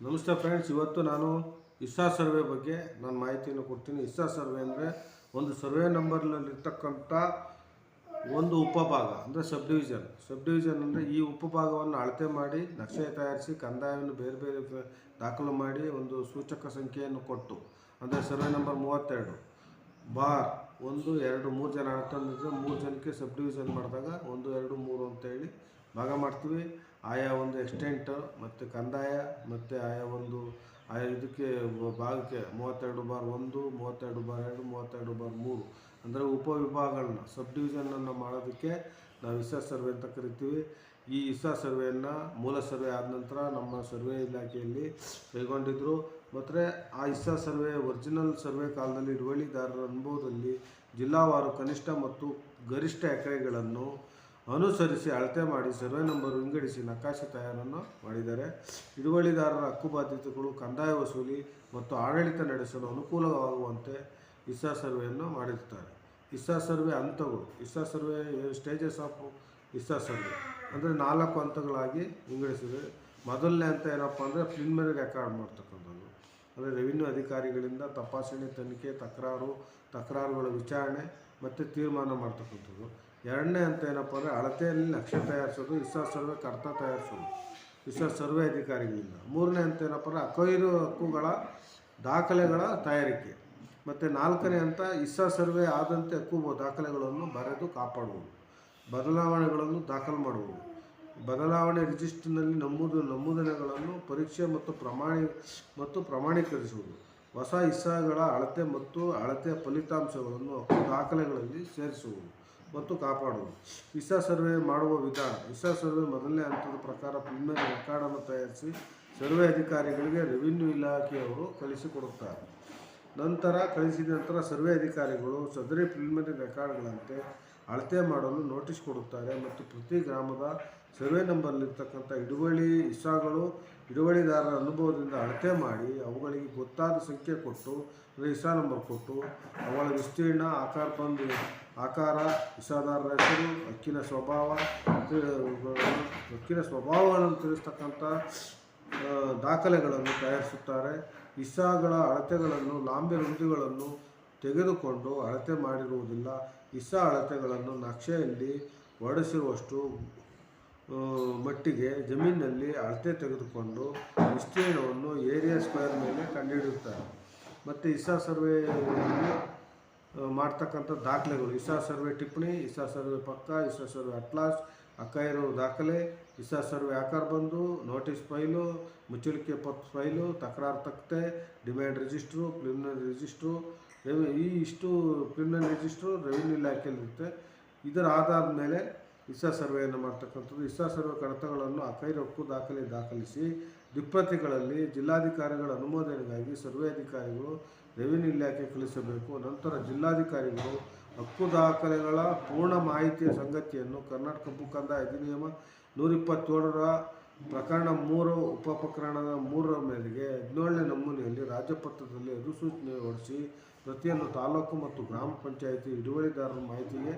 ನಮಸ್ತೆ ಫ್ರೆಂಡ್ಸ್, ಇವತ್ತು ನಾನು ಇಸ್ಸಾ ಸರ್ವೆ ಬಗ್ಗೆ ನಾನು ಮಾಹಿತಿಯನ್ನು ಕೊಡ್ತೀನಿ. ಇಸ್ಸಾ ಸರ್ವೆ ಅಂದರೆ ಒಂದು ಸರ್ವೆ ನಂಬರ್ನಲ್ಲಿರ್ತಕ್ಕಂಥ ಒಂದು ಉಪಭಾಗ ಅಂದರೆ ಸಬ್ ಡಿವಿಷನ್ ಅಂದರೆ ಈ ಉಪಭಾಗವನ್ನು ಅಳತೆ ಮಾಡಿ ನಕ್ಷೆ ತಯಾರಿಸಿ ಕಂದಾಯವನ್ನು ಬೇರೆ ಬೇರೆ ದಾಖಲು ಮಾಡಿ ಒಂದು ಸೂಚಕ ಸಂಖ್ಯೆಯನ್ನು ಕೊಟ್ಟು ಅಂದರೆ ಸರ್ವೆ ನಂಬರ್ 32 ಬಾರ್ 1 2 3 ಜನ ಅಳತಂದಿದ್ರೆ 3 ಜನಕ್ಕೆ ಸಬ್ ಡಿವಿಷನ್ ಮಾಡಿದಾಗ 1 2 3 ಅಂತೇಳಿ ಭಾಗ ಮಾಡ್ತೀವಿ. ಆಯಾ ಒಂದು ಎಕ್ಸ್ಟೆಂಟ್ ಮತ್ತು ಕಂದಾಯ ಮತ್ತು ಆಯಾ ಇದಕ್ಕೆ ಭಾಗಕ್ಕೆ 32 ಬಾರ್ 1 32 ಬಾರ್ 2 32 ಬಾರ್ 3 ಅಂದರೆ ಉಪವಿಭಾಗಗಳನ್ನ ಸಬ್ ಡಿವಿಷನನ್ನು ಮಾಡೋದಕ್ಕೆ ನಾವು ಇಸ್ಸಾ ಸರ್ವೆ ಅಂತ ಕರಿತೀವಿ. ಈ ಇಸ್ಸಾ ಸರ್ವೆಯನ್ನು ಮೂಲ ಸರ್ವೆ ಆದ ನಂತರ ನಮ್ಮ ಸರ್ವೆ ಇಲಾಖೆಯಲ್ಲಿ ಕೈಗೊಂಡಿದ್ದರು. ಮತ್ತು ಆ ಇಸ್ಸಾ ಸರ್ವೆ ಒರಿಜಿನಲ್ ಸರ್ವೆ ಕಾಲದಲ್ಲಿ ಹಿಡುವಳಿದಾರರ ಅನುಭವದಲ್ಲಿ ಜಿಲ್ಲಾವಾರು ಕನಿಷ್ಠ ಮತ್ತು ಗರಿಷ್ಠ ಎಕರೆಗಳನ್ನು ಅನುಸರಿಸಿ ಅಳತೆ ಮಾಡಿ ಸರ್ವೆ ನಂಬರ್ ವಿಂಗಡಿಸಿ ನಕಾಶೆ ತಯಾರನ್ನು ಮಾಡಿದ್ದಾರೆ. ಹಿಡುವಳಿದಾರರ ಹಕ್ಕುಬಾಧ್ಯತೆಗಳು, ಕಂದಾಯ ವಸೂಲಿ ಮತ್ತು ಆಡಳಿತ ನಡೆಸಲು ಅನುಕೂಲವಾಗುವಂತೆ ಇಸ್ಸಾ ಸರ್ವೆಯನ್ನು ಮಾಡಿರ್ತಾರೆ. ಇಸ್ಸಾ ಸರ್ವೆ ಹಂತಗಳು, ಇಸ್ಸಾ ಸರ್ವೆ ಸ್ಟೇಜಸ್ ಆಫ್ ಇಸ್ಸಾ ಸರ್ವೆ ಅಂದರೆ 4 ಹಂತಗಳಾಗಿ ವಿಂಗಡಿಸಿದೆ. ಮೊದಲನೇ ಹಂತ ಏನಪ್ಪ ಅಂದರೆ ಪ್ರಿಲಿಮಿನರಿ ರೆಕಾರ್ಡ್ ಮಾಡ್ತಕ್ಕಂಥದ್ದು, ಅಂದರೆ ರೆವಿನ್ಯೂ ಅಧಿಕಾರಿಗಳಿಂದ ತಪಾಸಣೆ, ತನಿಖೆ, ತಕರಾರುಗಳ ವಿಚಾರಣೆ ಮತ್ತು ತೀರ್ಮಾನ ಮಾಡ್ತಕ್ಕಂಥದ್ದು. ಎರಡನೇ ಹಂತ ಏನಪ್ಪ ಅಂದರೆ ಅಳತೆಯಲ್ಲಿ ನಕ್ಷೆ ತಯಾರಿಸೋದು, ಇಸ್ಸಾ ಸರ್ವೆ ಕಡತ ತಯಾರಿಸೋದು ಇಸ್ಸಾ ಸರ್ವೆ ಅಧಿಕಾರಿಗಳಿಂದ. ಮೂರನೇ ಹಂತ ಏನಪ್ಪ ಅಂದರೆ ಅಕೈರು ಹಕ್ಕುಗಳ ದಾಖಲೆಗಳ ತಯಾರಿಕೆ. ಮತ್ತು ನಾಲ್ಕನೇ ಹಂತ ಇಸ್ಸಾ ಸರ್ವೆ ಆದಂತೆ ಹಕ್ಕು ದಾಖಲೆಗಳನ್ನು ಬರೆದು ಕಾಪಾಡುವುದು, ಬದಲಾವಣೆಗಳನ್ನು ದಾಖಲು ಮಾಡುವುದು, ಬದಲಾವಣೆ ರಿಜಿಸ್ಟರ್ನಲ್ಲಿ ನಮೂದನೆಗಳನ್ನು ಪರೀಕ್ಷೆ ಮತ್ತು ಪ್ರಮಾಣೀಕರಿಸುವುದು, ಹೊಸ ಇಸ್ಸಾಗಳ ಅಳತೆ ಮತ್ತು ಅಳತೆಯ ಫಲಿತಾಂಶಗಳನ್ನು ಹಕ್ಕು ದಾಖಲೆಗಳಲ್ಲಿ ಸೇರಿಸುವುದು ಮತ್ತು ಕಾಪಾಡುವುದು. ಇಸ್ಸಾ ಸರ್ವೆ ಮಾಡುವ ವಿಧಾನ. ಇಸ್ಸಾ ಸರ್ವೆ ಮೊದಲನೇ ಹಂತದ ಪ್ರಕಾರ ಪ್ರಿಲಿಮಿನರಿ ರೆಕಾರ್ಡನ್ನು ತಯಾರಿಸಿ ಸರ್ವೆ ಅಧಿಕಾರಿಗಳಿಗೆ ರೆವಿನ್ಯೂ ಇಲಾಖೆಯವರು ಕಳಿಸಿಕೊಡುತ್ತಾರೆ. ಕಳಿಸಿದ ನಂತರ ಸರ್ವೆ ಅಧಿಕಾರಿಗಳು ಸದರಿ ಪ್ರಿಲಿಮಿನರಿ ರೆಕಾರ್ಡ್ಗಳಂತೆ ಅಳತೆ ಮಾಡಲು ನೋಟಿಸ್ ಕೊಡುತ್ತಾರೆ ಮತ್ತು ಪ್ರತಿ ಗ್ರಾಮದ ಸರ್ವೆ ನಂಬರ್ನಲ್ಲಿರ್ತಕ್ಕಂಥ ಇಸ್ಸಾಗಳು ಹಿಡುವಳಿದಾರರ ಅನುಭವದಿಂದ ಅಳತೆ ಮಾಡಿ ಅವುಗಳಿಗೆ ಗೊತ್ತಾದ ಸಂಖ್ಯೆ ಕೊಟ್ಟು ಅಂದರೆ ಇಸ್ಸಾ ನಂಬರ್ ಕೊಟ್ಟು ಅವುಗಳ ವಿಸ್ತೀರ್ಣ, ಆಕಾರ, ಇಸ್ಸಾದಾರರ ಹೆಸರು, ಹಕ್ಕಿನ ಸ್ವಭಾವಗಳನ್ನು ತಿಳಿಸ್ತಕ್ಕಂಥ ದಾಖಲೆಗಳನ್ನು ತಯಾರಿಸುತ್ತಾರೆ. ಇಸ್ಸಾಗಳ ಅಳತೆಗಳನ್ನು ಲಾಂಬೆ ವೃದ್ಧಿಗಳನ್ನು ತೆಗೆದುಕೊಂಡು ಅಳತೆ ಮಾಡಿರುವುದಿಲ್ಲ. ಇಸ್ಸಾ ಅಳತೆಗಳನ್ನು ನಕ್ಷೆಯಲ್ಲಿ ಹೊರಡಿಸಿರುವಷ್ಟು ಮಟ್ಟಿಗೆ ಜಮೀನಿನಲ್ಲಿ ಅಳತೆ ತೆಗೆದುಕೊಂಡು ವಿಸ್ತೀರ್ಣವನ್ನು ಏರಿಯಾ ಸ್ಕ್ವೇರ್ ಮೇಲೆ ಕಂಡುಹಿಡಿಯುತ್ತಾರೆ. ಮತ್ತು ಇಸ್ಸಾ ಸರ್ವೆಯಲ್ಲಿ ಮಾಡ್ತಕ್ಕಂಥ ದಾಖಲೆಗಳು: ಇಸ್ಸಾ ಸರ್ವೆ ಟಿಪ್ಪಣಿ, ಇಸ್ಸಾ ಸರ್ವೆ ಪಕ್ಕ, ಇಸ್ಸಾ ಸರ್ವೆ ಅಟ್ಲಾಸ್, ಅಕೈರು ದಾಖಲೆ, ಇಸ್ಸಾ ಸರ್ವೆ ಆಕಾರ ಬಂದು, ನೋಟಿಸ್ ಫೈಲು, ಮುಚ್ಚಳಿಕೆ ಪತ್ರ ಫೈಲು, ತಕರಾರು ತಖ್ತೆ, ಡಿಮ್ಯಾಂಡ್ ರಿಜಿಸ್ಟ್ರು, ಪ್ರಿಲಿಮಿನರಿ ರಿಜಿಸ್ಟ್ರು, ಇಷ್ಟು ಪ್ರಿಲಿಮಿನರಿ ರಿಜಿಸ್ಟ್ರು ರೆವಿನ್ಯೂ ಇಲಾಖೆಯಲ್ಲಿರುತ್ತೆ. ಇದರ ಆಧಾರದ ಮೇಲೆ ಇಸ್ಸಾ ಸರ್ವೆಯನ್ನು ಮಾಡ್ತಕ್ಕಂಥದ್ದು. ಇಸ್ಸಾ ಸರ್ವೆ ಕಡತಗಳನ್ನು ಅಕೈರು ಹಕ್ಕು ದಾಖಲಿಸಿ ದ್ವಿಪ್ರತಿಗಳಲ್ಲಿ ಜಿಲ್ಲಾಧಿಕಾರಿಗಳ ಅನುಮೋದನೆಗಾಗಿ ಸರ್ವೆ ಅಧಿಕಾರಿಗಳು ರೆವಿನ್ಯೂ ಇಲಾಖೆ ಕಳಿಸಬೇಕು. ನಂತರ ಜಿಲ್ಲಾಧಿಕಾರಿಗಳು ಹಕ್ಕು ದಾಖಲೆಗಳ ಪೂರ್ಣ ಮಾಹಿತಿಯ ಸಂಗತಿಯನ್ನು ಕರ್ನಾಟಕ ಭೂ ಕಂದಾಯ ಅಧಿನಿಯಮ 127ರ ಪ್ರಕರಣ 3 ಉಪಪ್ರಕರಣದ 3ರ ಮೇರೆಗೆ 17ನೇ ನಮೂನೆಯಲ್ಲಿ ರಾಜ್ಯಪತ್ರದಲ್ಲಿ ಅಧಿಸೂಚನೆ ಹೊರಡಿಸಿ ಪ್ರತಿಯನ್ನು ತಾಲೂಕು ಮತ್ತು ಗ್ರಾಮ ಪಂಚಾಯಿತಿ ಹಿಡುವಳಿದಾರರ ಮಾಹಿತಿಗೆ